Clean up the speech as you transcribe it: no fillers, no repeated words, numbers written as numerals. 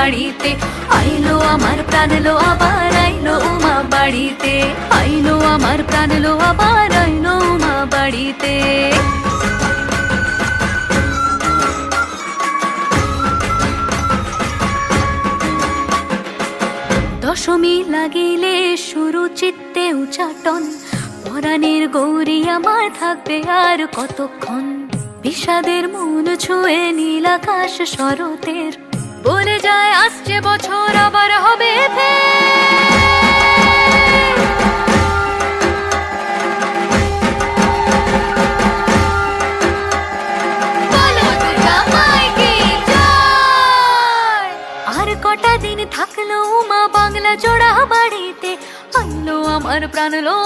বাড়িতে, আইলো আমার প্রাণ লো আবার আইলো উমা বাড়িতে, আইলো আমার প্রাণ লো আবার আইলো উমা বাড়িতে। দশমী লাগিলে শুরু চিত্তে উচাটন, পরাণের গৌরী আমার থাকবে আর কতক্ষণ। বিষাদের মন ছুঁয়ে নীল আকাশ শরতের, বলে যায় আসছে বছর আবার হবে আর কটা দিন থাকলো উমা বাংলা জোড়া বাড়িতে, আইলো আমার প্রাণ লো